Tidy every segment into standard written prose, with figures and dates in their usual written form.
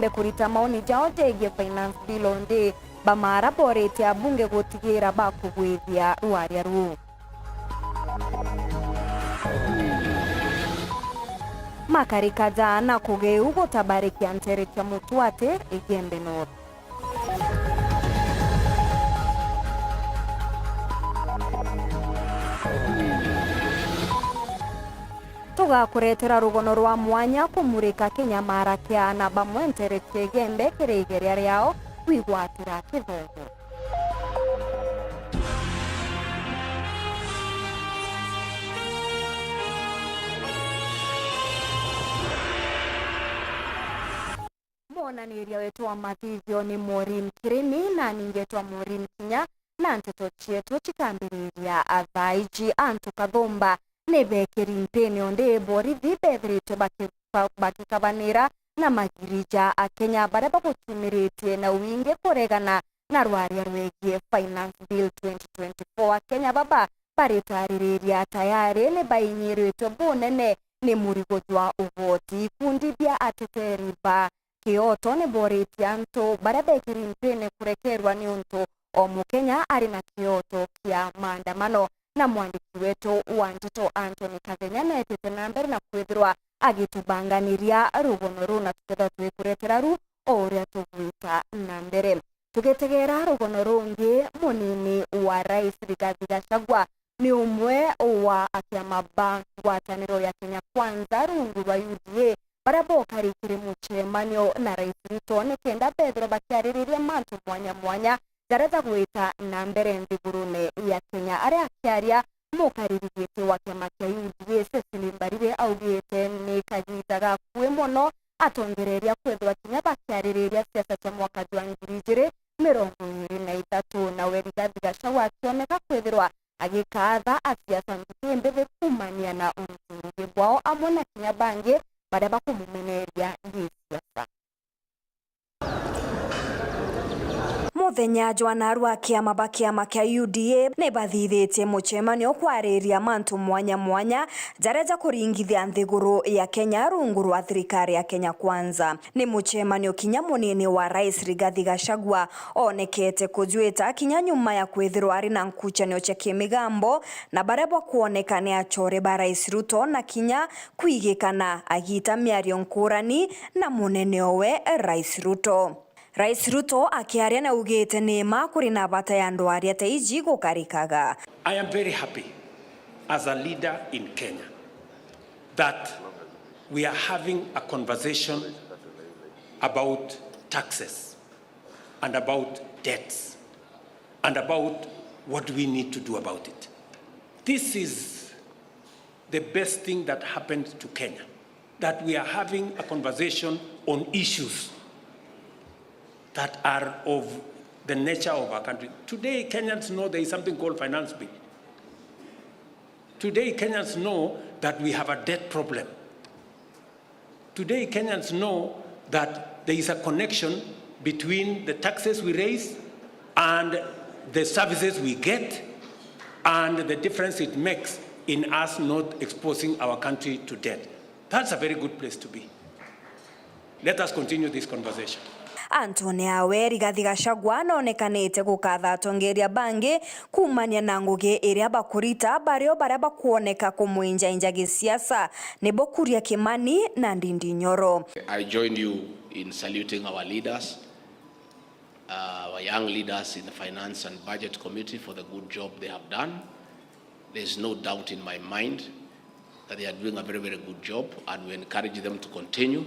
kurita maoni jao jegie finance bill onde bamara borete abunge gutigira bakugwithia rwaria ru makarika jana kugeu gutabarikia ntere cha Mutwate Igembe North. Tugakuretera rugono rwa mwanya kumurika kinyamara kia na bamwe ntere cha Igembe kirigeria riao kwigwatira kithogo. Mwonaniria wetu wa mathithio ni Maureen Kirimi na ningetwa Maureen Kinya na nteto chietu chikambiriria athaiji antu kathumba nebekeri mpeni onde borithi bethirite bakikabanira na magirija akenya baria bagutumiritie na wingi kuregana na rwaria rwegie finance bill 2024 akenya baba baritaririria tayari ni bainyirite bunene ni murigo jwa ugoti ikundi bia ateteri ba kioto ni boriti antu baria bekeri mpeni kurekerwa ni untu o mukenya ari na kioto kia maandamano na mwandiki wetu wa Ndeto Anthony Kathenya na etete nambere na kwithirwa agitubanganiria rugono ru na tuketha twikuretera ru oria tugwita nambere tugetegera rugono rungi munini wa rais Rigathi Gachagua ni umwe wa akiama ngwataniro ya Kenya Kwanza rungu rwa UDA baria bokarikire muchemanio na rais Ruto nikenda Pedro bakiaririria mantu mwanya mwanya jareza gwita nambere nthigurune ya Kenya aria akiaria mukaririgite wa kiama kia UDA Cecily Mbarire augite ni kanyitaga kwe muno atongereria kwethwa kinya bakiaririria siasa cia mwaka wa 2023 na Rigathi Gachagua akioneka kwithirwa agikatha asiasa mbithi kumania na urutungi bwao amwe na kinya bangi baria bakumumeneria gisiasa. Muthenya Jwanaru akiama bakiama kia UDA ne bathithitie muchemanio kwariria mantu mwanya mwanya jareja kuringithia nthiguru ya Kenya rungu rwa thirikari ya Kenya Kwanza. Ni muchemanio kinya munini wa rais Rigathi Gachagua onekete kujuita kinya nyuma ya kwithirwa ari na nkuchanio cha kimigambo na barebo kuoneka ni achore ba rais Ruto na kinya kwigikana agita miario nkurani na munene owe rais Ruto. Rais Ruto akiaria na ugete nema kuri na bata ya ndwari ataiji gukarikaga. I am very happy as a leader in Kenya that we are having a conversation about taxes and about debts and about what we need to do about it. This is the best thing that happened to Kenya, that we are having a conversation on issues that are of the nature of our country. Today, Kenyans know there is something called finance bill. Today, Kenyans know that we have a debt problem. Today, Kenyans know that there is a connection between the taxes we raise and the services we get and the difference it makes in us not exposing our country to debt. That's a very good place to be. Let us continue this conversation. Anthony awe Rigathi Gachagua nonekanite gukatha atongeria bangi kumania na ngugi iria bakurita bario baria bakuoneka kumwinja inja gisiasa ni Bokuria Kimani na Ndindi Nyoro. I join you in saluting our leaders, our young leaders in the Finance and Budget Committee for the good job they have done. There's no doubt in my mind that they are doing a very, very good job, and we encourage them to continue.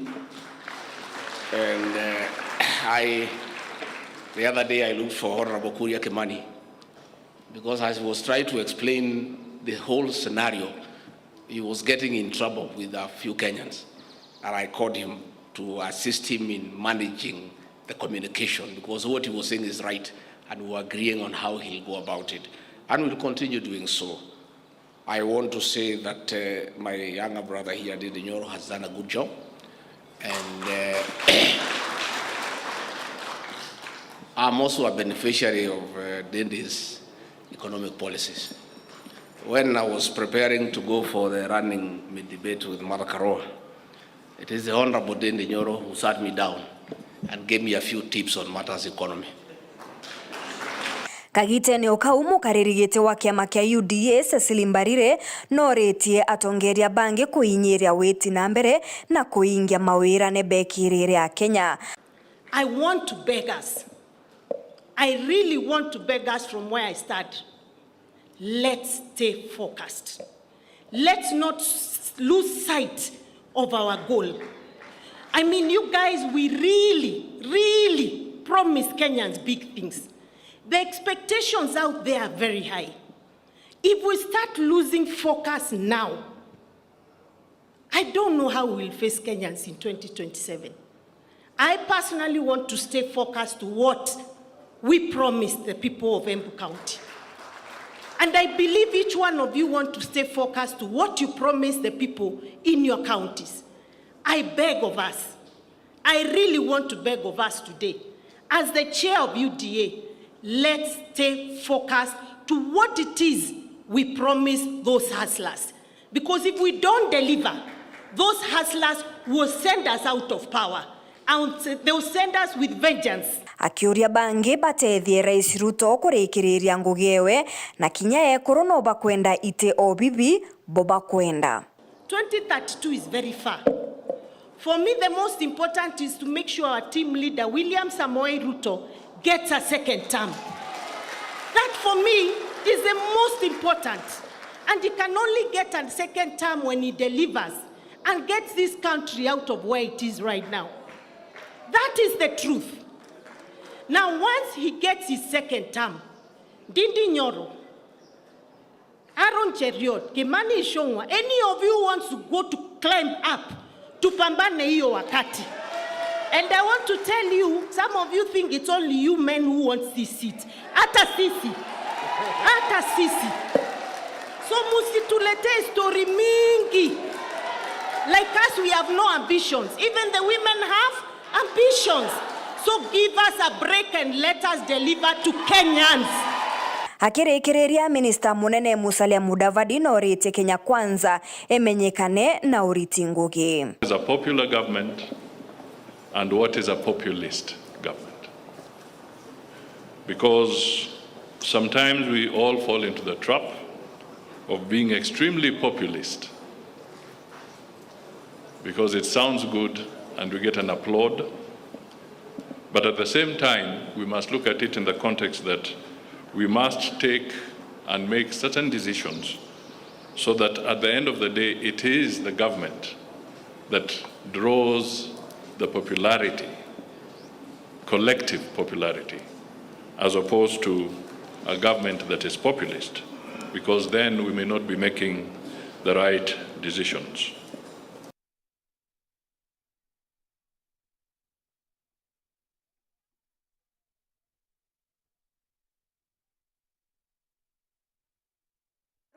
And the other day I looked for Honorable Bokuria Kimani because as he was trying to explain the whole scenario, he was getting in trouble with a few Kenyans. And I called him to assist him in managing the communication because what he was saying is right and we were agreeing on how he'll go about it. And we'll continue doing so. I want to say that my younger brother here, Ndindi Nyoro, has done a good job. And I'm also a beneficiary of Ndindi's economic policies. When I was preparing to go for the running debate with Martha Karua, it is the Honorable Ndindi Nyoro who sat me down and gave me a few tips on matters economy. Kagitenio kau mukaririgite wa kiama kia UDA Cecily Mbarire noretie atongeria bangi kuinyiria witi na mbere na kuingia mawira ne bekirire ya Kenya. I want to beg us. I really want to beg us from where I start. Let's stay focused. Let's not lose sight of our goal. I mean, you guys, we really promise Kenyans big things. The expectations out there are very high. If we start losing focus now, I don't know how we'll face Kenyans in 2027. I personally want to stay focused to what we promised the people of Embu County. And I believe each one of you want to stay focused to what you promised the people in your counties. I beg of us, I really want to beg of us today, as the chair of UDA, let's stay focused to what it is we promise those hustlers. Because if we don't deliver, those hustlers will send us out of power. And they will send us with vengeance. Akiuria bangi batethie Rais Ruto kurikiriria ngugewe na kinya ekoro no bakwenda ite obibi boba kwenda. 2032 is very far. For me, the most important is to make sure our team leader, William Samoei Ruto, gets a second term. That, for me, is the most important. And he can only get a second term when he delivers and gets this country out of where it is right now. That is the truth. Now, once he gets his second term, Ndindi Nyoro, Aaron Cheriot, Kimani Ichung'wah, any of you wants to go to climb up to pambane hiyo wakati. And I want to tell you, some of you think it's only you men who want this seat. Hata sisi. So musitulete story mingi. Like us, we have no ambitions. Even the women have ambitions. So give us a break and let us deliver to Kenyans. Akirekereria Minister Munene Musalia Mudavadi norite Kenya Kwanza emenyekane na uriti ngugi. What is a popular government and what is a populist government? Because sometimes we all fall into the trap of being extremely populist because it sounds good and we get an applaud. But at the same time, we must look at it in the context that we must take and make certain decisions so that at the end of the day, it is the government that draws the popularity, collective popularity, as opposed to a government that is populist, because then we may not be making the right decisions.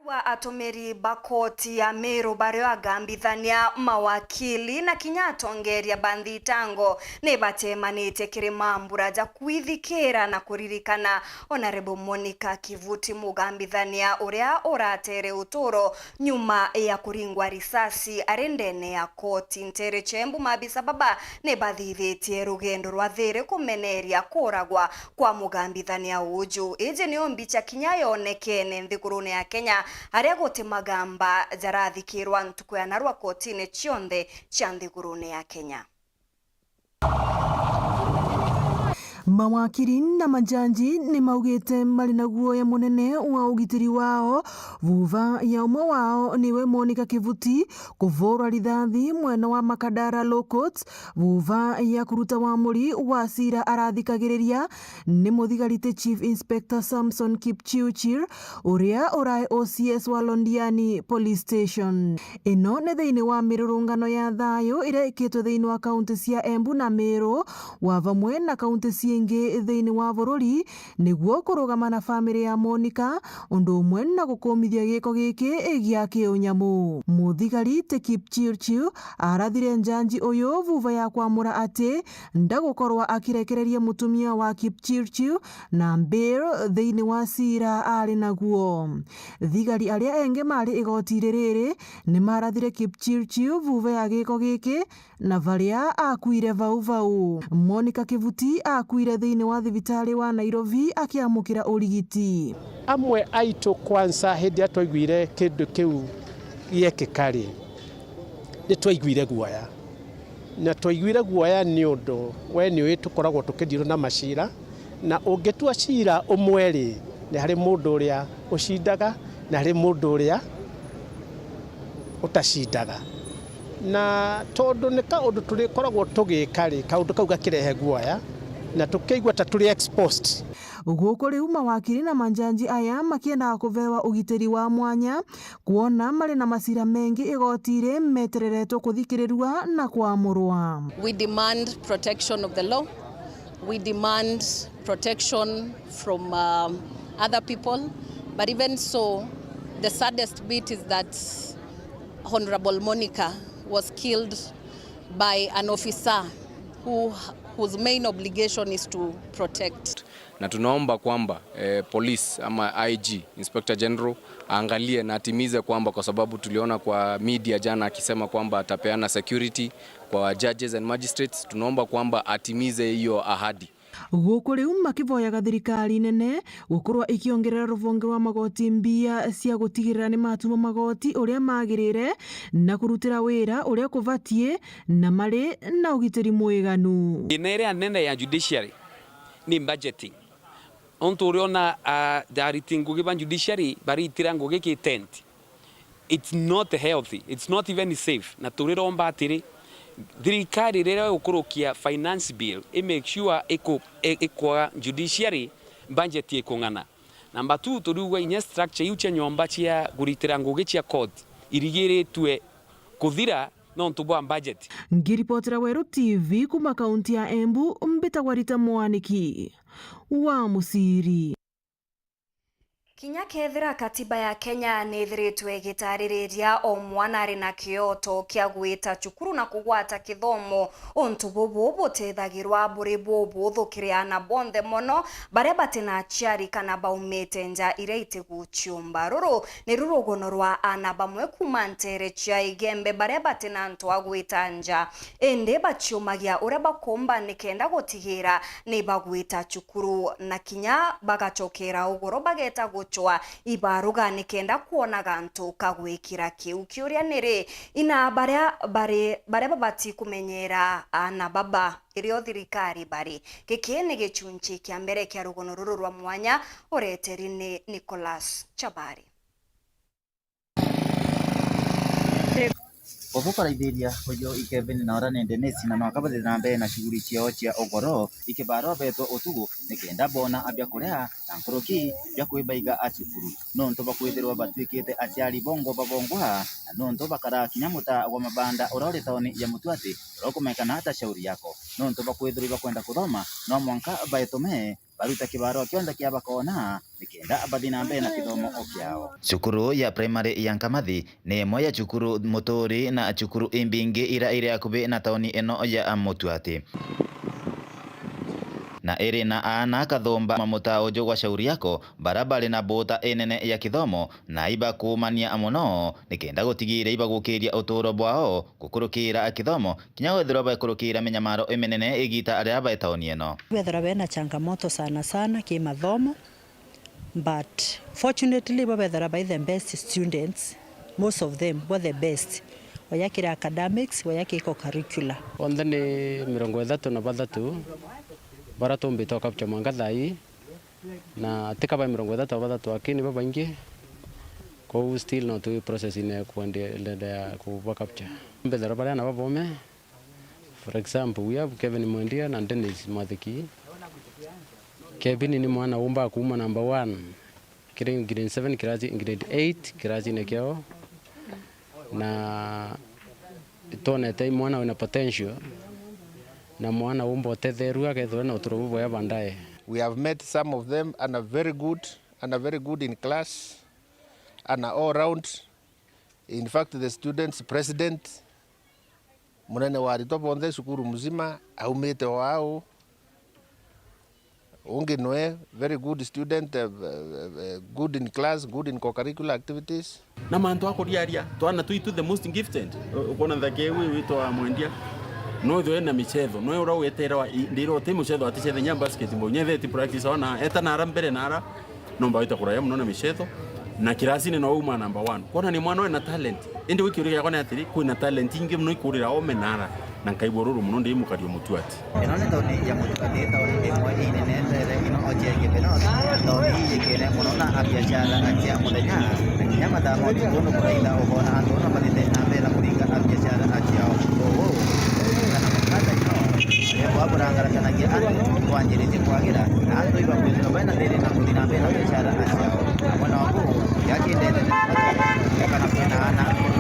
Wa atomeri bakoti ya Meru bario agambithania mawakili na kinya atongeria bandhi tango ne batemanite kirima mburaja kwithikira na kuririkana Honorable Monica Kivuti mugambithania uria oratere utoro nyuma ya kuringwa risasi arendene ya koti ntere chembu mabisa baba ne bathithitie rugendo rwa thiri kumeneria kuragwa kwa mugambithania uju ije ni ombicha kinya yonekene nthigurune ya Kenya aria gote magamba jarathikirwa ntuku ya narwa kotine chionde cha nthigurune ya Kenya. Mawakiri na majanji ni maugite mari na guoya munene wa ugitiri wao vuva ya umwe wao niwe Monica Kivuti kuvora rithathi mwena wa Makadara Law Courts vuva ya kuruta wamuri wa cira arathikagiriria ni muthigarite Chief Inspector Samson Kipchirchir uria urai OCS wa Londiani Police Station. Ino ne thiini wa mirurungano ya thayo ira ikitwe thiini wa kaunti cia Embu na Meru wa vamwe na kaunti cia maingi thiini wa bururi niguo kurugama na family ya Monica undu umwe na gukumithia giko giki gia kiunyamu. Muthigari ti Kipchirchir arathire njanji uyu vuva ya kwamura ati ndagukorwa akirekereria mutumia wa Kipchirchir na bail thiini wa cira ari naguo. Thigari aria enge mari igoti riri ni marathire Kipchirchir vuva ya giko giki na varia akuire vau. Monica Kivuti akuire thiini wa thibitari wa Nairobi akiamukira urigiti. Amwe aitu kwanza hindi atwaiguire kindu kiu giekikari ni twaiguire guoya, na twaiguire guoya ni undu we ni wi tukoragwo tukidirwo na macira, na ungitua cira umweri ni hari mundu uria ucindaga na hari mundu uria utacindaga, na tondu ni kaundu turikoragwo tugikari kaundu kau gakirehe guoya na tukiigua ta turi exposed. Guku riu mawakiri na manjanji aya makiendaga kuvewa ugitiri wa mwanya kuona mari na masira mengi igotire metereretwo kuthikirirwa na kwamurwa. We demand protection of the law. We demand protection from other people, but even so, the saddest bit is that Honorable Monica was killed by an officer whose main obligation is to protect. Na tunaomba kwamba police ama IG Inspector General aangalie na atimize kwamba, kwa sababu tuliona kwa media jana akisema kwamba atapeana security kwa judges and magistrates, tunaomba kwamba atimize hiyo ahadi. Guku riu makivoyaga thirikari nene gukorwa ikiongerera ruvonge rwa magoti mbia cia gutigirira ni matuma magoti uria magirire na kurutira wira uria kuvatie na mari na ugitiri mwiganu. Area nene ya judiciary ni budgeting. Onto uriona dariti ngugi ba judiciary bari itira ngugi ki tent. It's not healthy, it's not even safe. Na turiromba atiri thirikari rero ukurukia finance bill make sure eko judiciary budget ikungana. Number 2, turuwa inye structure yuche nyomba chia guritira ngugi chia court irigiritwe kuthira no ntubwa budget. Ngiripotera Weru TV kuma kaunti ya Embu, Mbitagwa Rita Mwaniki wa Musiri. Kinya kethira katiba ya Kenya nithiritwe gitaririria o mwana ari na kioto kia gwita cukuru na kugwata kithomo ontu bubu butethagirwa buri bubu thukiriana bonthe mono baria batina aciari kana baumite nja iria itiguciumba. Ruru ni rurugono rwa ana bamwe kuma ntere cia igembe baria batina ntu agwita nja indi baciumagia uria bakomba nikenda gutigira ni bagwita cukuru na kinya bagacokera ugoro bageta chwa ibaruga nikenda kuona gantu kagwikira kiu kiuria niri ina baria babati kumenyera ana baba irio thirikari bari gikini gichunchi kia mbere kia rugono ruru rwa mwanya ureteri ni Nicholas Chabari. Obukaraithĩria ũyũ ikebeni na oranende nesi na makabathĩra na mbere na shughuli ciao cia ũgoro ikĩbarwo betwo ũtugu nĩkenda bona ambia kũrĩa na nkũrũki bya kwĩbaiga acukuru nonto bakwĩthĩrwo batuĩkĩte aciari bongo babongwa na nonto bakarakinya mũta wa mabanda ũrori taoni ya Mutwati ũrokomekana hata shauri yako nonto bakwĩthĩrwo bakwenda kuthoma no mwanka baetume baruta kibaro kionda kia bakona nikenda abathi na mbere na kithomo okiao. Cukuru ya primary ya Nkamathi ni moya cukuru Muturi na cukuru imbingi ira akubi na taoni eno ya Mutwati na iri na ana kathomba mamuta ujo gwa shauri yako barabara na bota enene ya kithomo na iba kumania muno nikenda gutigira iba gukiria uturo bwao gukurukira kithomo kinya wethero bakurukira menyamaro emenene igita aria ba taoni eno wethero bena changamoto sana kimathomo, but fortunately wethero by the best students, most of them were the best wayakira academics wayakiko curricular onda ni 33 baratumbito kapcha mwanga thai na tikaba 33 akini baba ingi ko still no to process in kuendelea kuba kapcha mbele bara na babome. For example, we have Kevin Mwendia and Dennis Mathiki. Kevin ni mwana umba kuma number 1 grade 7 kirazi grade 8 kirazi nekeo na tone tai mwana una potential na mwana umbo tetheru agethwe na uturo buya bandaye. We have met some of them and are very good in class and are all round. In fact, the students president munene warito bonde sukuru mzima aumete wao unge noe, very good student, good in class, good in co-curricular activities. Na mantu akoriaria twana tuitu the most gifted ukona thake wito wa mwendia no thwe na michetho no ura wetera ndiro te michetho atichethe nya basketball nyethe ti practice ona eta nara mbere nara no mbaita kuraya muno na michetho na kirasi ni no uma number 1 kona ni mwana na talent indi wiki yakona atiri kwina talent ingi muno ikurira omenara na nkaiboruru muno ndi mukario mutuati inone toni ya mutuati toni imwe inenendere ino ojenge beno toni yekene muno na abiashara atia mudenya nyama da mo tuno kuida obona ando na malite na bela kuringa abiashara atia owo kana mkata ino ya waburangara kana ke ando kwanjiri tikwagira ando iba kwino bena dele na kudina bela abiashara atia mwana wangu yake ndele kana kwena ana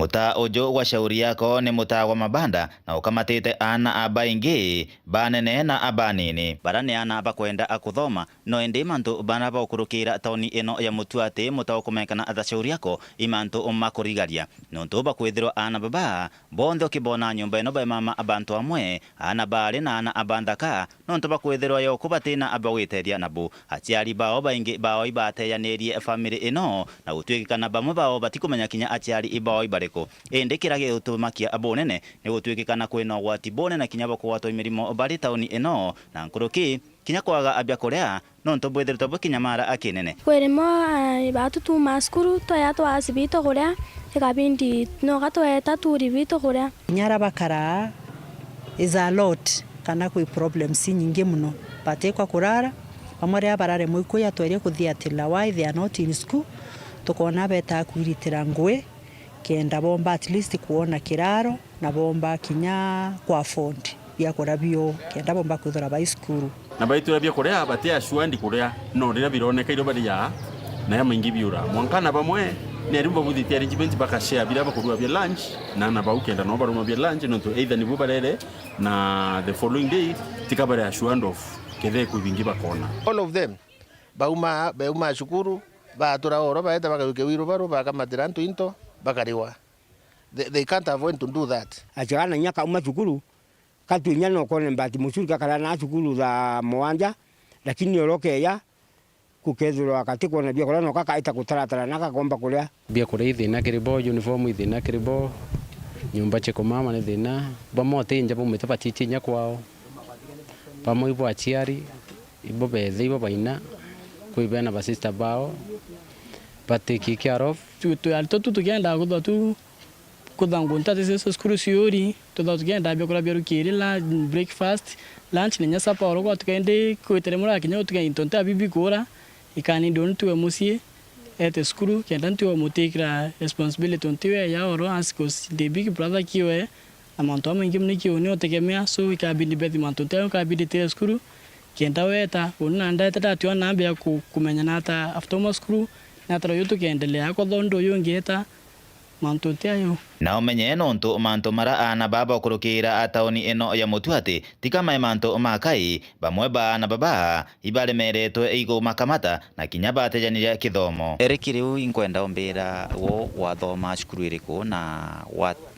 Muta ojo wa shauri yako ni muta wa mabanda na ukamatite ana abaingi banene na abanini barane ana abakwenda akuthoma no indi mantu bana bakurukira tauni ino ya mutuate muta ukumekana atha shauri yako imantu umakurigaria nonto bakwithirwa ana baba bondo kibona nyumba ino ba mama abantu amwe ana bari na ana abandaka nonto bakwithirwa yo kubatina abawiteria nabu aciari bao baingi bao ibateyanerie family ino na gutwikana bamwe bao batikumenya kinya aciari ibao ibare ende kirage utumakia abonene ni gutwikikana kwina gwati bonene kinya bakwato imirimo bari tauni eno na nkuruki kinya kwaga abya korea nonto bwethero tobo kinya mara akinene kweremo batu tu maskuru to ya to asibito korea ikabindi no gato eta turi bito korea nyara bakara is a lot kana kwi problems nyingi muno batekwa kurara bamwe barare muiko ya twere kuthiatila why they are not in school tukona beta kwiritira ngwe kenda bomba at least kuona kiraro na bomba kinya kwa fondi ya korabio kenda bomba kuthora ba school na baitu bya korea batia shuandi korea no rira bironeka iro bari ya na ya maingi biura mwankana bamwe ni arimba buthiti arrangement bakashare bila bakurua bya lunch na baukenda no baruma bya lunch no to either ni bubarere na the following day tikabare ya shuand off kethe kubingi bakona all of them bauma shukuru batura oro baeta bakaruke wiro baro bakamatirantu into bakariwa they can't avoid to do that ajana nyaka umashukuru katu nyano kone mbati musurika kala na shukuru za mwanja lakini oroke ya kukezuro wakati kone bia kola no kaka ita kutaratara naka komba kulea bia kore ithina kiribo uniform ithina kiribo nyumba cheko mama ni thina bamote nja bomete pachichi nya kwao pamo ibo achiari ibo bethe ibo baina kuibena ba sister bao patiki kiarof tu alto tu tugenda kudotu kudangunta tese skuru siori to da tugenda bya kora bya kiri la breakfast lunch nenya sapa oro ko tukende kuiteremura kinya tukende tonta bibi kora ikani don tu musie ete skuru kenda tu mutikra responsibility ontiwe ya oro askos the big brother kiwe amanto mengi mnikioni otegemea so ikabidi beti mantonte ikabidi te skuru kenda weta unanda tata tu anambia kumenya nata after skuru nataro yutu kiendelea kwa dhondo yongeta mantonte ayo na umenye nonto manto mara ana baba kurukira ataoni eno ya mutuate tikama manto makai bamwe bana baba ibale mereto eigo makamata na kinyaba atejanira kithomo erikiriu inkwenda ombira wo wathoma cukuru iriku na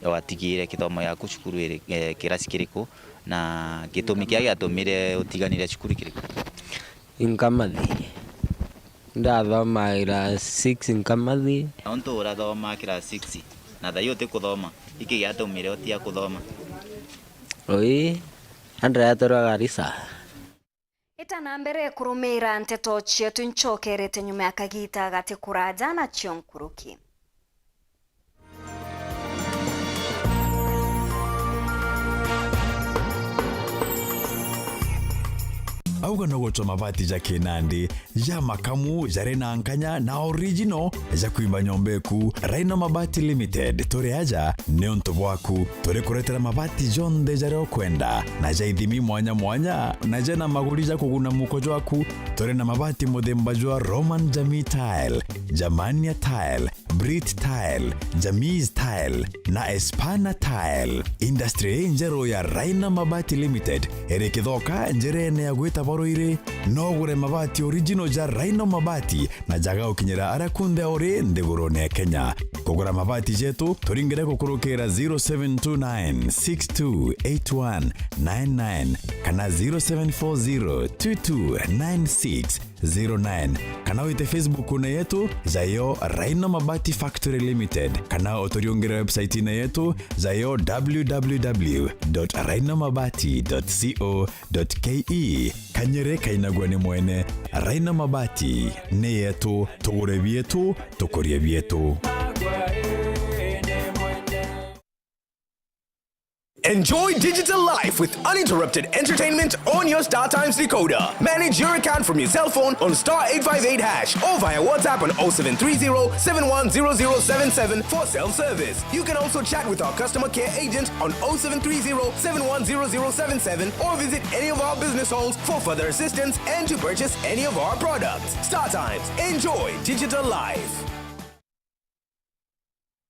watigire kithomo yaku cukuru iri kirasi kiriku na gitumi kia giatumire utiganire cukuru kiriku Inkamathi ndathoma class 6 Inkamathi onto urathoma class 6 na thayo te kuthoma iki giatumire otia kuthoma oi andra yatorwa Garissa itana mbere kurumira nteto cietu nchokerete nyuma ya kagita gati kuraja na chionkuruki auga no gocho mabati ja Kinandi ja makamu jare na nkanya na original ja kuimba nyombeku Raina Mabati Limited tore aja neonto bwaku tore kuretera mabati jonde jare kwenda na ja ithimi mwanya na ja na maguri ja kuguna mukojo waku tore na mabati modemba jwa Roman Jamii Tile, Jamania Tile, Brit Tile, Jamiz Tile na Espana Tile. Industry njero ya Raina Mabati Limited erekithoka njerene ya gwita boroire no gure mabati original ja Raina Mabati na jaga ukinyira arakunde ore ndegurone Kenya. Kugura mabati jetu turingire kukurukira 0729628199 kana 0740229609 kana wite Facebook na yetu zayo Raina Mabati Factory Limited kana otoriongera website na yetu zayo www.rainamabati.co.ke kanyere kainagwane mwene Raina Mabati ne yetu tugure bietu tukorie bietu. Enjoy digital life with uninterrupted entertainment on your StarTimes decoder. Manage your account from your cell phone on *858# or via WhatsApp on 0730-710077 for self-service. You can also chat with our customer care agent on 0730-710077 or visit any of our business halls for further assistance and to purchase any of our products. StarTimes. Enjoy digital life.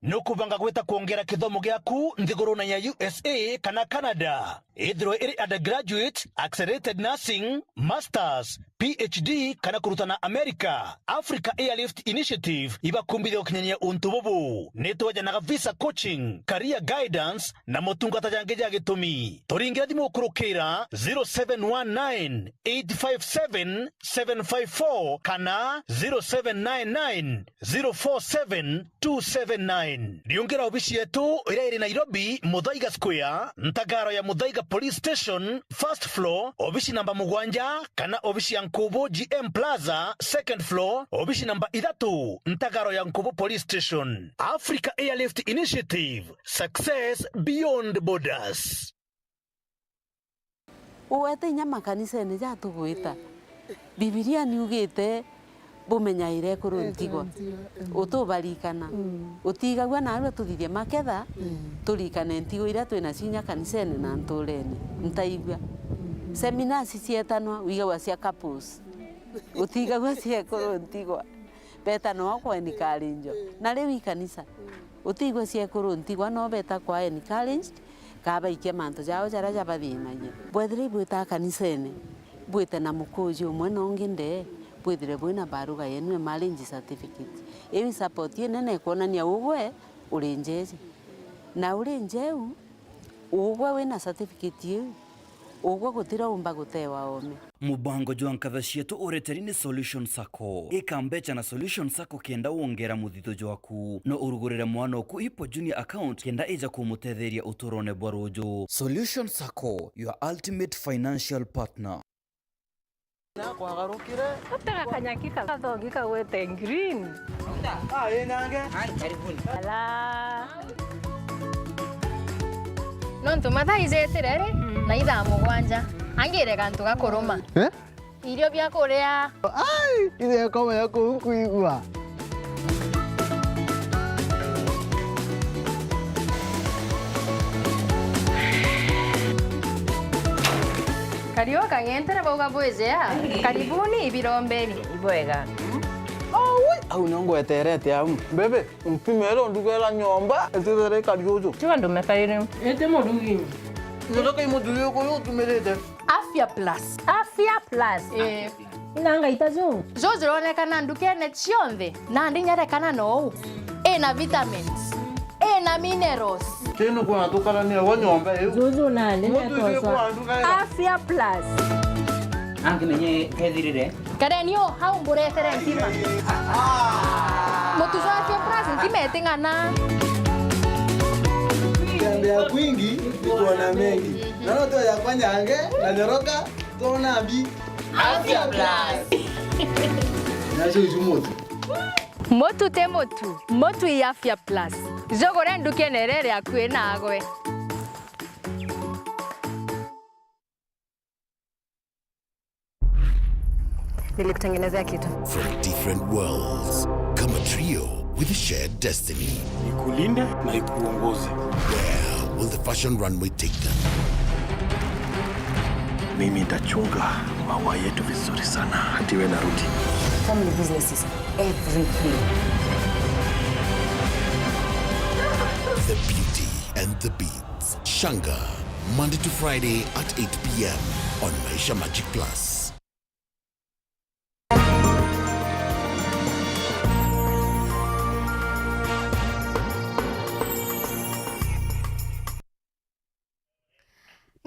Nukubanga gweta kuongera kithomo gyaku nthiguruna ya USA kana Canada. Ithiro iri undergraduate, accelerated nursing, masters, PhD kana kurutana America. Africa Airlift Initiative ibakumbithia ukinyania untu bubu. Nitwajanaga visa coaching, career guidance na motungata jange ja gitumi. Toringira thimu kurukira 0719-857-754 kana 0799-047-279. Riongera obishi yetu ira iri Nairobi, Muthaiga Square, Ntagaro ya Muthaiga Police Station, first floor, obishi namba 7 kana obishi ya Nkubo GM Plaza, second floor, obishi namba 3, Ntagaro ya Nkubo Police Station. Africa Airlift Initiative, success beyond borders. Uwete nyama kanisa ne ja tugwita. Biblia ni ugite bumenyaire kuruntigwa utubarikana utigagwa nawe tuthithie maketha turikane ntigo ira twina cinya kanisene na nturene ntaigwa seminars cietanwa wigagwa cia couples utigagwa cia kuruntigwa betano kwa encourage na riu kanisa utigwa cia kuruntigwa no beta kwa encourage kaba ikia manto jao jara jabathinagia bwethire bwita kanisene bwite na mukuji umwe no nginde bwithire bwina baruga yenu marriage certificate ewi support nene kuonania ugwe urinjeje na urinjeu ugwe wina certificate yu ugwe gutira umba gutewa ome mubango jwa nkatha cietu ureteri ni Solution Sacco ikambecha na Solution Sacco kenda wongera muthito jwaku no urugurire mwana oku ipo junior account kenda ija kumutetheria uturone bwa rujo. Solution Sacco, your ultimate financial partner. Na kwagarukire utaka kanyakika kathongika gwete green nange karibuni ala no ntumata izeterere na itha mugwanja angire kantu gakuruma irio bya kuria ile kama yako kuigwa Kario kangentere boga bwezea karibuni ibirombeni ibwega au nongo eterete au bebe mpimero ndugela nyomba etere kariojo tiwa ndume karire ete modugi ndoka imodugi ko yo tumerete Afya Plus inanga itazo zozironekana ndukene cionthe na ndinyerekana no ena vitamins ena minerals teno kwa tukala ni wa nyomba zuzu nane Afya Plus ange menye kethirire karenio hau mburetere ntima mutuzo Afya Plus ntimetingana tembea kwingi tuona mengi naona to ya kwanyange na nyoroka tuona abi Afya Plus nacho ujumoto motu te motu ya Afya Plus zogore ndukenerere akwe nagwe Nilikutengenezea kitu. From different worlds, come a trio with a shared destiny. Nikulinde na ikuongoze. Where will the fashion runway take them? Mimi nitachunga maua yetu vizuri sana hadi wewe narudi. Family business is everything. The Beauty and the Beats. Shanga, Monday to Friday at 8 p.m. on Maisha Magic Plus.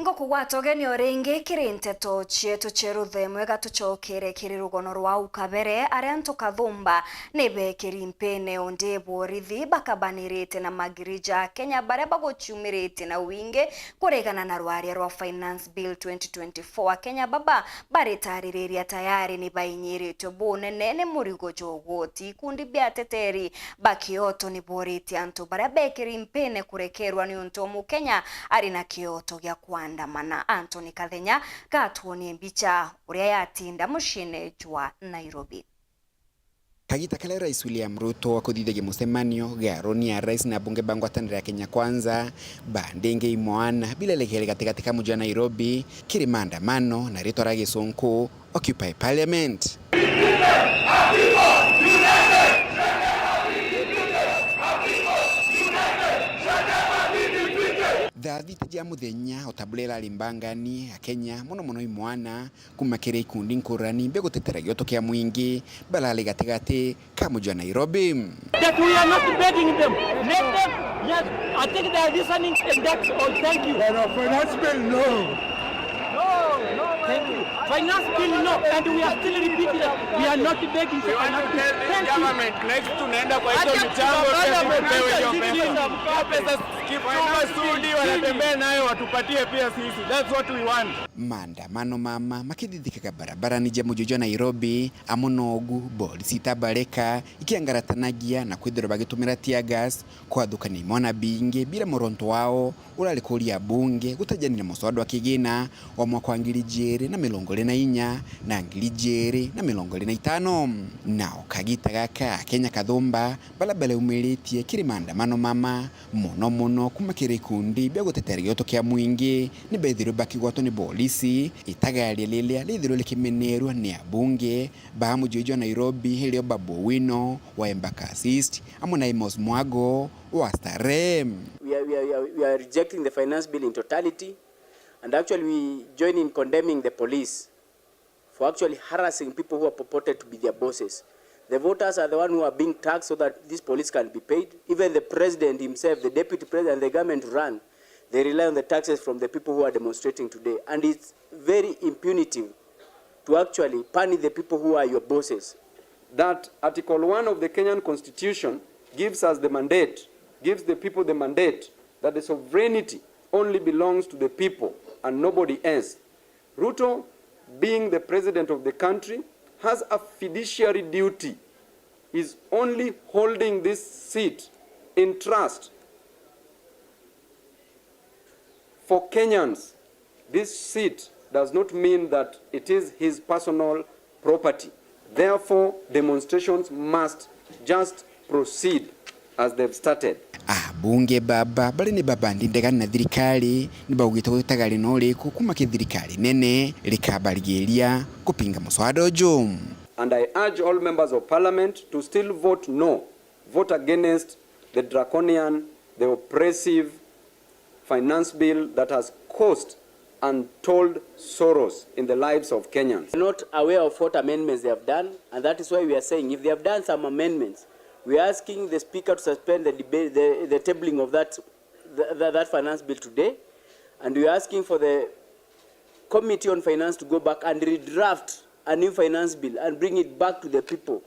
Ngoko gwatogeni oringi kirinteto chietu cheruthe mwega tuchokere kiri rugono rwa ukabere arianto kathumba nebekeri mpene onde borithi bakabanirite na magirija Kenya bare bagochumirite na winge kuregana na rwaria rwa Finance Bill 2024 Kenya baba baritariria tayari ni bainyirite bonene ne murigo jogoti kundi bya teteri bakioto ni boriti anto bare bekeri mpene kurekerwa ni ontomu Kenya ari na kioto gya andamana Anthony Kathenya gatuonie mbicha uria yatinda mushine jwa Nairobi. Kagita kale Rais William Ruto akuthithagia mucemanio garoni ya rais na bunge bangwatanira ya Kenya Kwanza bandenge imwana bila lekele katika mji wa Nairobi kiri maandamano na rito ra Gisonko Occupy Parliament. Thithite ja muthenya otabulera limbangani ya Kenya muno imwana kumakire ikundi nkurani mbe gutetera gioto kia mwingi balale gatigati ka mji wa Nairobi. That we are not begging them. Let them, yes, I think they are listening and that's all. Thank you. Finance bill, no. Thank you. Finance bill, no. And we are still repeating that. We are not begging for finance bill. Thank you. Government, next tunaenda kwa hizo michango pesa kipuma studi wanatembea nayo watupatie pia sisi. That's what we want. Maandamano mama makithithikaga barabarani ja mji wa Nairobi amonogu polisi tabareka ikiangaratanagia na kwithira bagitumira tear gas kwa thukani mwana binge bila moronto wao uralikuria bunge gutajanira muswada wa kigina wa mwaka wa 2024 na 2025 nao kagita gaka Kenya Kathumba balabale umiritie kiri maandamano mama muno kumakire kundi bya gutetera gioto kia mwingi ni bethiro bakigwato ni polisi itagari lilia lithiro likimenerwa ni abunge ba mji wa Nairobi helio Babu Wino wa Embakasi East amuna Amos Mwago wa Starem. We are rejecting the finance bill in totality, and actually we join in condemning the police for actually harassing people who are purported to be their bosses. The voters are the one who are being taxed so that this police can be paid. Even the president himself, the deputy president, and the government run, they rely on the taxes from the people who are demonstrating today. And it's very impunitive to actually punish the people who are your bosses. That Article 1 of the Kenyan Constitution gives us the mandate, gives the people the mandate that the sovereignty only belongs to the people and nobody else. Ruto, being the president of the country, has a fiduciary duty. Is only holding this seat in trust for Kenyans. This seat does not mean that it is his personal property. Therefore, demonstrations must just proceed as they've started. Bunge baba bali ni baba ndindega na thirikari ni baugite gutagari no riku kuma kithirikari nene likabarigeria kupinga muswada uju. And I urge all members of parliament to still vote no, vote against the draconian, the oppressive finance bill that has caused untold sorrows in the lives of Kenyans. We're not aware of what amendments they have done, and that is why we are saying if they have done some amendments, we are asking the Speaker to suspend the debate, the tabling of that finance bill today, and we are asking for the Committee on Finance to go back and redraft a new finance bill and bring it back to the people.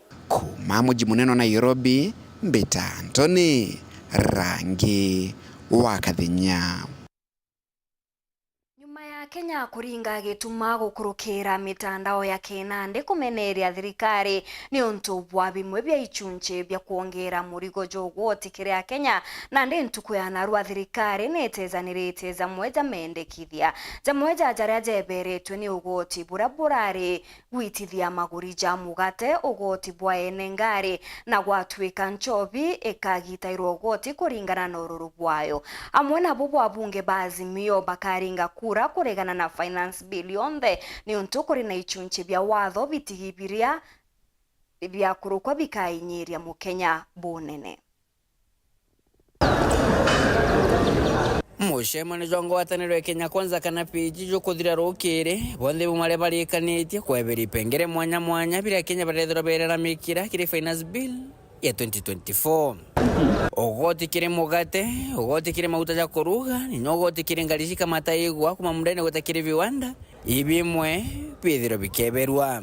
Mamuji muneno Nairobi, Mbeta Anthony, Rangi wa Kathenya. Kenya kuringa gituma gukurukira mitandao ya kinande kumeneria thirikari ni untu bwa bimwe bya ichunche bya kuongera murigo jogoti kiria Kenya na ndi ntuku ya narua thirikari netezanirite za mweja mendekithia za mweja jaria jeberetwe ni ugoti buraburari gwitithia maguri ja mugate ugoti bwa enengari na gwatwika nchobi ikagitairwo ugoti kuringana na ururu bwayo amwe na bubu abunge bazimio bakaringa kura kuregana na finance bill yonthe ni untu kuri na ichunche bya watho bitigibiria bya kurukwa bikainyiria mukenya bunene. Mushema ni jongo wataniro Kenya Kwanza kana pijijo kuthira rukire bonde bumare barikanitie kwebera ipengere mwanya mwanya bira Kenya barethera berera mikira kire finance bill ya 2024 ogoti kire mugate ogoti kire mauta ja kuruga ni nyogoti kire ngalishika mataigwa kuma mundene gutakire viwanda ibimwe pithiro bikeberwa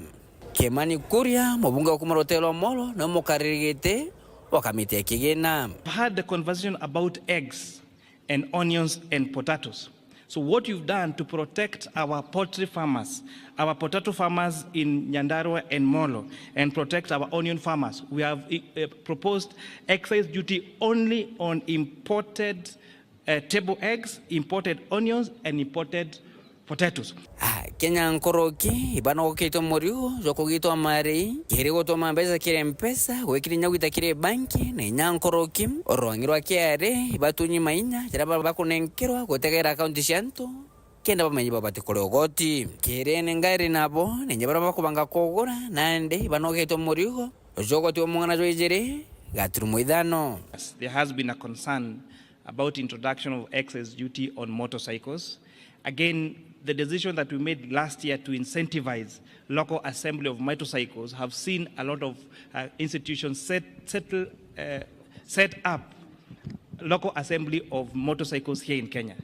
Kemani Kuria mubunge wa Kumarotelo Molo no mukaririgite wakamite kigena. Had the conversation about eggs and onions and potatoes. So what you've done to protect our poultry farmers, our potato farmers in Nyandarua and Molo, and protect our onion farmers, we have proposed excise duty only on imported table eggs, imported onions, and imported potatoes. Kenya nkoroki ibano kito morigo joko gito mari kirigo to mambeza kire mpesa wekiri nyagita kire banki na nyankoroki orongirwa kiare ibatunyi mainya jaraba bakunenkirwa gotegera account shanto kenda bamenyi babate kologoti kirene ngari nabo nenyabara bakubanga kogora nande ibano kito morigo joko to mungana joijere gatru moidano. There has been a concern about introduction of excise duty on motorcycles. Again, the decision that we made last year to incentivize local assembly of motorcycles have seen a lot of institutions set up local assembly of motorcycles here in Kenya.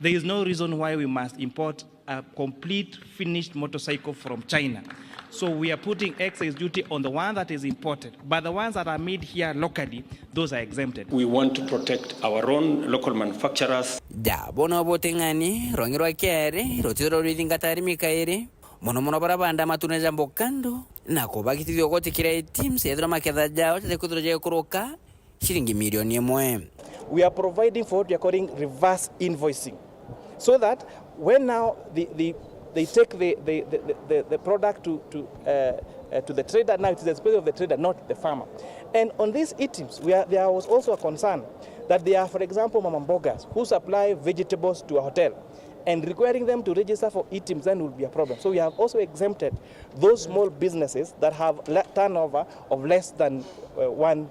There is no reason why we must import a complete finished motorcycle from China. So we are putting excise duty on the one that is imported, but the ones that are made here locally, those are exempted. We want to protect our own local manufacturers. Da bono botengani rongirwa kiare rotiro ridingatari mikaire mono barabanda matune jambo kando na kubakiti yogoti kire teams edra makeda jao tekudro je kuroka shilingi milioni 1. We are providing for what we are calling reverse invoicing, so that when now they take the product to the trader, now it is the expense of the trader, not the farmer. And on these items, there was also a concern that there are, for example, mama mbogas who supply vegetables to a hotel, and requiring them to register for items then will be a problem. So we have also exempted those small businesses that have turnover of less than 1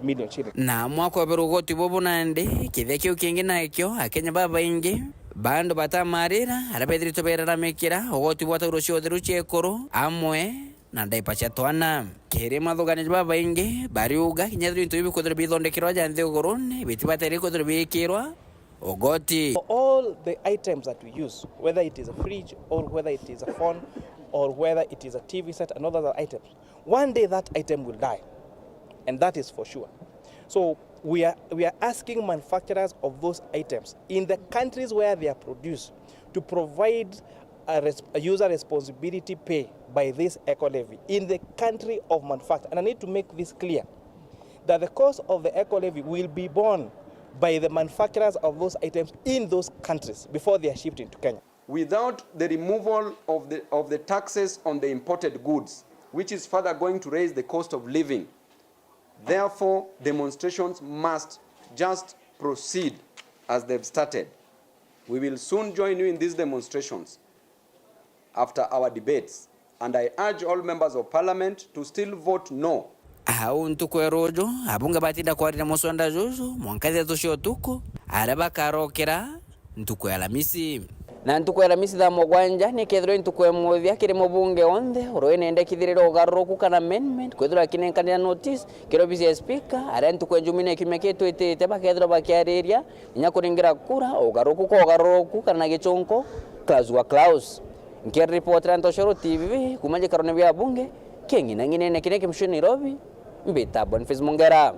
million shillings. Na mwako wa berugoti bobo nande kithekio kingi nakyo akenya baba ingi bando batamarira arabedrito berera mekira ogoti bwata urosho deruche koro amwe na ndaipacha twana kere mathogane baba ingi bariuga kinyadru into bikodre bithondekirwa janthe ogorone bitibateri kodre bikirwa ogoti. All the items that we use, whether it is a fridge or whether it is a phone or whether it is a TV set and other items, one day that item will die, and that is for sure. So we are asking manufacturers of those items in the countries where they are produced to provide a user responsibility pay by this eco levy in the country of manufacture. And I need to make this clear, that the cost of the eco levy will be borne by the manufacturers of those items in those countries before they are shipped into Kenya. Without the removal of the taxes on the imported goods, which is further going to raise the cost of living, therefore demonstrations must just proceed as they've started. We will soon join you in these demonstrations after our debates, and I urge all members of parliament to still vote no. Ntuku rojo abunga batinda kwarira musonda jojo mwankaze tushio tuko araba karokera ntuku Alamisi na ntuku Alamisi da mogwanja ni kedro ntuku emodhia kire mobunge onde oroene ende kithiriro garoku kana amendment kwedro kinenkania notice kiro bisi speaker ara ntuku njumine kimeketo etete bakedro bakiareria nyakuringira kura ogaroku kana gichonko Klaus Klaus nke reporter Ntoshoro TV kumanje karone bya bunge kengi nangine nekine kimshoni Nairobi Mbita Boniface Mongera.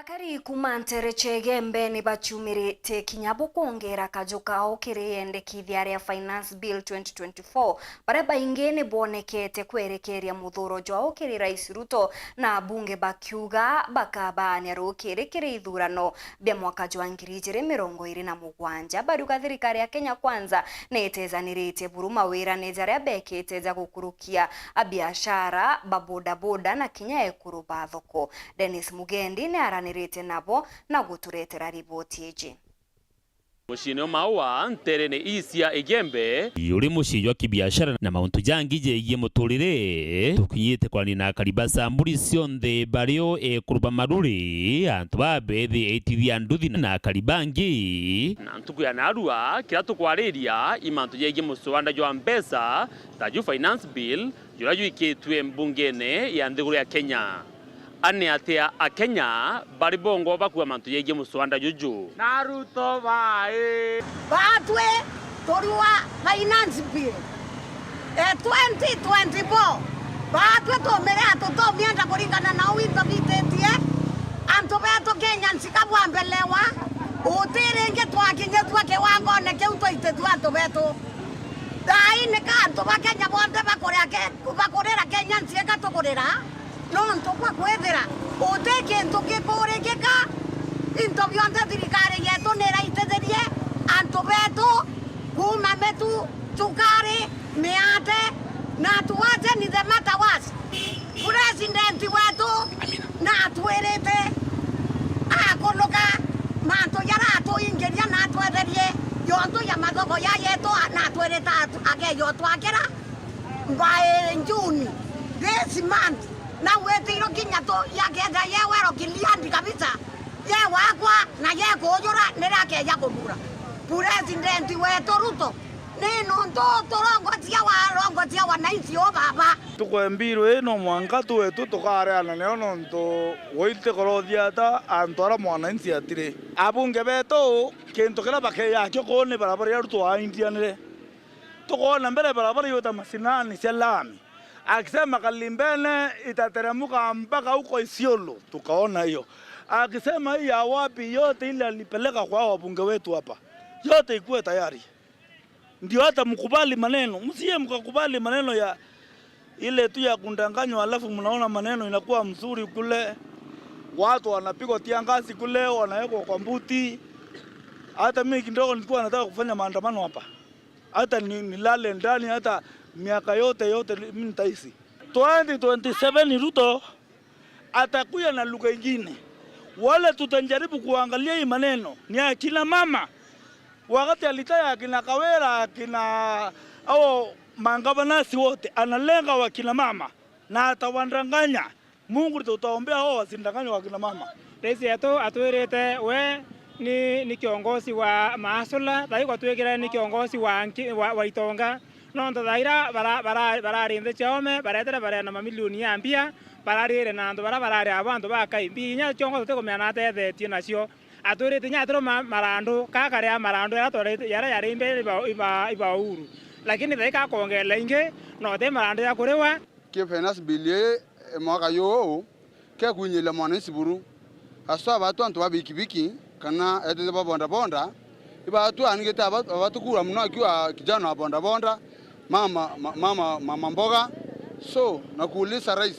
Bakari kumantere chegembe ni bachumirite kinyabo kuongera kajukao kiriyendekithia ria Finance Bill 2024 baria baingene bonekete kwerekeria muthuro jwao kiri Rais Ruto na bunge bakiuga bakabania rukiri kiri ithurano bia mwaka jwa 2027 baruga thirikari ya Kenya Kwanza netezanirite buruma wira nejaria bekete za gukurukia biashara babodaboda na kinya ekuru bathoko. Dennis Mugendi ne aranirite nabo na guturetera riboti iji. Mushino maua nterene isia igembe yuri mushijwa kibiashara na mauntu jangi jegie muturire tukinyite kwani na karibasa mburi cionthe bario kuruba maruri antu babethi etithia nduthi na karibangi na ntuku ya narua kira tukwariria imantu jegie muswanda jwa mbesa taju Finance Bill jura juikitwe mbungene ya nthiguru ya Kenya. Ane atea a Kenya bari bongo bakuwa mantu yegie muswanda juju Naruto bae batwe torua Finance Bill 2024 batwe tomere atoto mienda kuringana na winto bitetie anto beto Kenya nsikabwa mbelewa utirenge twakinye twake wangone keuto itetu anto beto dai ne kanto bakenya bonde bakorera Kenya nsieka tokorera no ntokwa kwethera uteke ntoke koregeka into bionde thirikari yetu nera itetherie anto betu kuma metu chukari miate na tuwache ni the matter was president wetu na tuerete akoloka manto yara to ingeria na twetherie yonto ya mathoko ya yetu na tuereta age yo twakera by June this month na wetiro kinyato yakenda yewero kiliandi kabisa ye wakwa na ye kujura nirake ya kumura president wetu Ruto nino ndoto rongotia wananchi o baba tukwembirwe no mwanga wetu tukareana leo nonto woite korothia ta antwara mwananchi atire abunge beto kintu kila bakeya kyo kone barabara ya Ruto aindianire tukona mbele barabara yota masinani selami akisema Kalimbene itateremuka mpaka huko Isiolo, tukaona hiyo. Akisema hii ya wapi yote ile alipeleka kwa wabunge wetu hapa, yote ikuwe tayari. Ndio hata mkubali maneno, msiye mkakubali maneno ya ile tu ya kundanganywa, alafu mnaona maneno inakuwa mzuri kule, watu wanapigwa tiangasi kule, wanawekwa kwa mbuti. Hata mimi kidogo nilikuwa nataka kufanya maandamano hapa, hata nilale ndani, hata miaka yote mimi nitaishi. 2027 Ruto atakuja na lugha nyingine. Wale tutajaribu kuangalia hii maneno ni akina mama. Wakati alitaya akina Kawera, akina au mangabanasi wote analenga wakina mama na atawandanganya. Mungu tutaombea hao wasindanganywe wakina mama. Rais yetu atuirete we ni kiongozi wa maasula, taiko tuwekera ni kiongozi wa itonga. No ntadaira bararinde chome baretera barena mamilioni ya mbia bararire na ndo barare abantu bakaimbi nya chongo tuteko mena tethetio nacio aturite nya atro marando kakare ya marando yara imbe iba uru lakini daika kongela inge no te marando ya kurewa ke Finance Bill mwaka yo ke kunyela mwananchi buru aswa batu antu babikibiki kana ete babonda iba tu anigeta abatu kura mno akiwa kijana wa bonda mama mboga. So nakuuliza rais,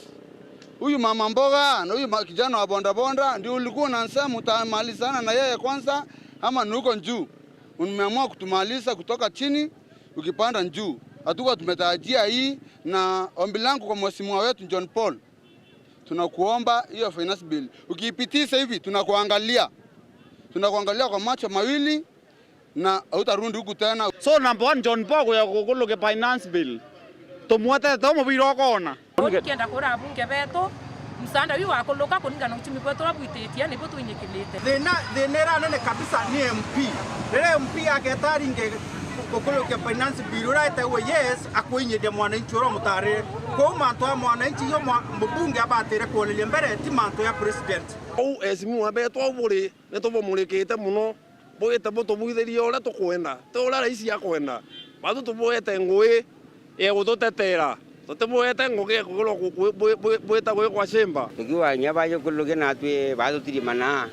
huyu mama mboga na huyu kijana wa bonda ndio ulikuwa unasema utamalizana na yeye kwanza ama nuko juu? Umeamua kutumaliza kutoka chini ukipanda juu. Hatuko tumetarajia hii, na ombi langu kwa mheshimiwa wetu John Paul, tunakuomba hiyo Finance Bill ukiipitisha hivi tunakuangalia kwa macho mawili na utarundi huku tena. So number 1 John Paul ya kukuluke Finance Bill tumwate tomo biro kona ukienda kura bunge beto msanda wi wakuluka kuninga na uchumi wetu wabwitetia nipo tuinyekilite thina nene kabisa ni MP rere MP aketaringe kukuluke Finance Bill right away yes akuinyide mwananchi ro mutare ko manto ya mwananchi yo mbunge abatire kuolelia mbere ti manto ya president au esimu abeto buri neto bomulekete muno boyete boto buitheria ora tukwenda te ora raisi yakwenda batu tuboete ngui gututetera Tutumuete nguge kulo bweta gwe kwa shemba. Ikiwa nyabaje kuluge na twe bado tirimana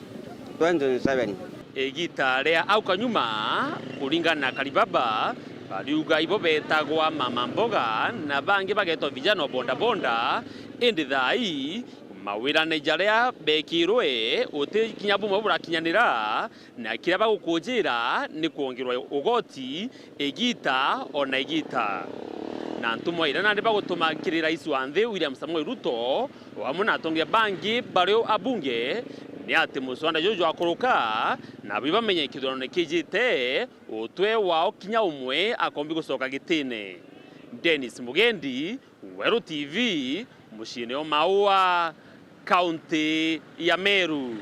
2007. Egita ria au kanyuma kuringana na Kalibaba bariuga ibo betagwa mama mboga na bangi bagetwa vijana bonda bonda indi thai mawira ne jaria bekirwe uti kinyabu mabura kinyanira na kira bagukujira ni kuongirwa ugoti egita ona egita na ntumo ira nandi bagutuma kiri rais wa nthi William Samoei Ruto wamuna atongia bangi bario abunge ni ati muswanda jojo akuruka na bibamenye kithurano kijite utwe wao kinya umwe akombi gucoka gitine. Dennis Mugendi, Weru TV, mushine o Maua, kaunti ya Meru.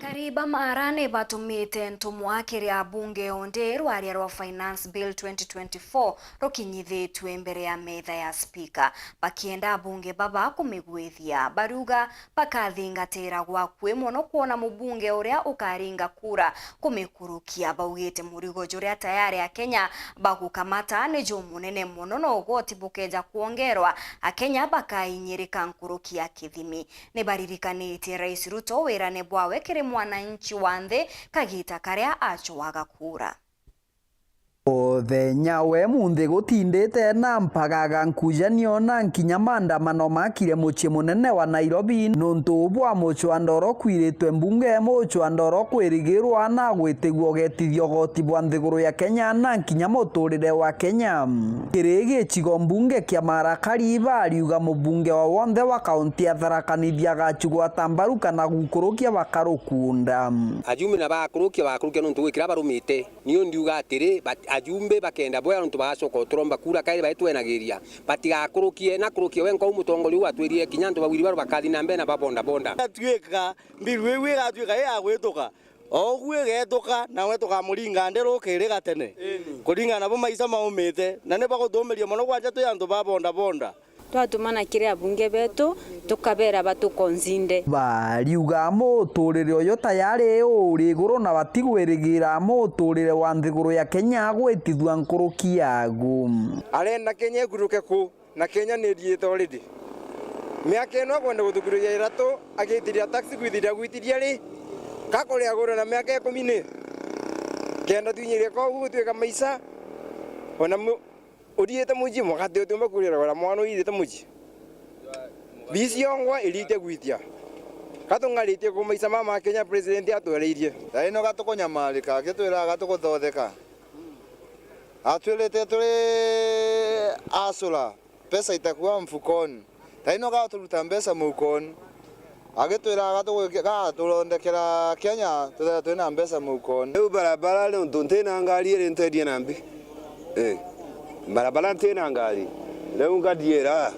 Kariba marane batumite ntumwakiri abunge onde rwaria rwa Finance Bill 2024 rukinyithitwe mbere ya metha ya speaker bakienda abunge baba kumigwithia baruga bakathingatira gwakwe muno kuona mubunge uria ukaringa kura kumikurukia baugite murigo juria tayari ya Kenya bagukamata ni jumunene muno no ugoti bukeja kuongerwa akenya bakainyirika nkurukia kithimi ni baririkanitie Rais Ruto wirane bwawe kiri mwananchi wa nthi kagita karia achwaga kura. Othenya we munthi gutindite na mpagaga nkujanio na nkinya maandamano makire mucii munene wa Nairobi nuntu bwa muchwandoro kwiritwe mbunge muchwandoro kwirigirwa na gwitigwo getithio goti bwa nthiguru ya Kenya na nkinya muturire wa Kenya. Kirigi chigo mbunge kia Marakariba ariuga mubunge wa wonthe wa kaunti ya Tharaka Nithi agachugwa tambaru kana gukurukia bakarukunda. Ajumi na bakurukia nuntu gwikira barumite niyo ndiuga atiri ajumbe bakenda boya nuntu bacoka turomba kura kairi baitwenagiria batigakurukie na kurukie wenko umutongoli watwirie kinyanto bawiri baro bakathi na mbena babonda bonda tweka mbirwe we gatweka ya gwituka ogwe getuka na we tukamuringa ndero kirega tene kuringa nabo maisa maumite na ne baguthumiria muno gwanja tyanto babonda bonda twatumana kire abunge betu tukabera batukonzinde bariuga muturire uyu tayari uri guru na batigwirigira muturire wa nthiguru ya Kenya gwitithua nkurukia agu arenda Kenya iguruke ku na Kenya ni riete already miaka ino kwenda guthukuria iratu agitiria taxi gwithiria ri kakore agura na miaka 10 kenda twinyirie kwa gutweka maisa ona uriete muji mwakati utumba kurira wala mwana uyite muji bisiongwa elite gwitia katungarite ku maisa mama Kenya president atwereirie daino gatukonyamarika gitwira gatuguthondeka atwirite turi asula pesa itakuwa mfukoni daino gaturuta mbeca mukoni agitwira gaturondekera Kenya twina mbeca mukoni Riu barabara leo ntuntina ngari iri ntedie nambi barabara tena ngari leo ngadiera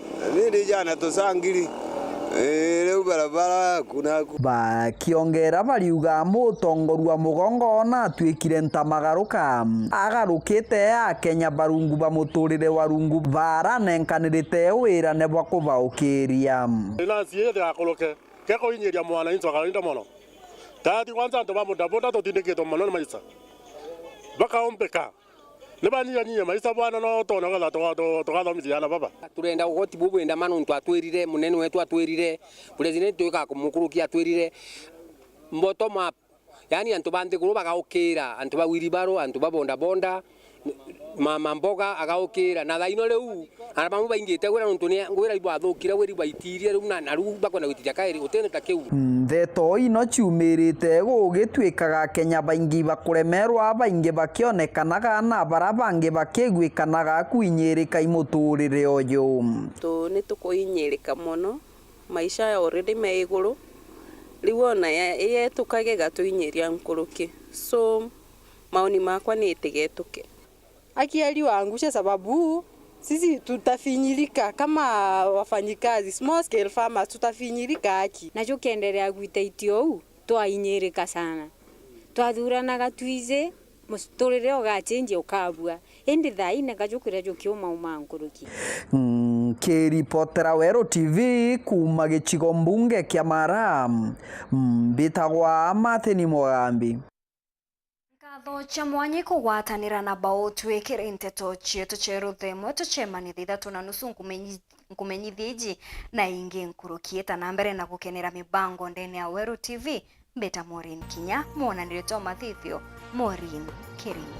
ni jana tusangiri leo barabara kuna bakiongera bariuga mutongorua mugongo na twikire ntamagaruka agarukite Kenya barungu bamuturire warungu baranenkanirite wira ne bwa kubaukiria ina siye ya koloke keko inyeria mwana inzo akalinda mono tati kwanza ndo bamudaboda to tindeketo mono maisa bakaompeka Nebani maisa bwana no tona kala to miziyana baba turenda ugoti bubu enda mano ntu atwirire munene wetu atwirire president twika kumukurukia atwirire bottom up yani antu bande kuruba gaukira antu bawiri baro antu babonda bonda mama mboga agaukira na thaino riu arabamu baingite gwira ntu ni gwira ibo athukira gwira baitirie riu na riu bakona gwitiria kairi utene ta kiu ndeto ino ciumirite gugitwikaga Kenya baingi bakuremerwa baingi bakionekanaga na barabangi bakigwikanaga kwinyirika imuturire uyu to ni tukuinyirika muno maisha ya already me iguru riwona ye tukage gatuinyiria nkuruki so maoni makwa ni itigetuke akiali waangusha sababu sisi tutafinyirika kama wafanyikazi small scale farmers tutafinyirika aki nacho kiendelea gwitaitio u twainyirika sana twathuranaga twize musturire ogachenje ukabua indi thaine gajukira jukiuma umanguruki kiripotera Weru TV kuma gicigo mbunge kia Mara mbitagwa Martin Mugambi. Kiatho cha mwanyi kugwatanira na bao twikire nteto chietu cheru themwe tuchemanithia ithatu na nusu nkumenyithiji na ingi nkurukieta na mbere na gukenera mibango ndene ya Weru TV. Mbeta Maureen Kinya, mwonanire to mathithio Maureen Kirimi.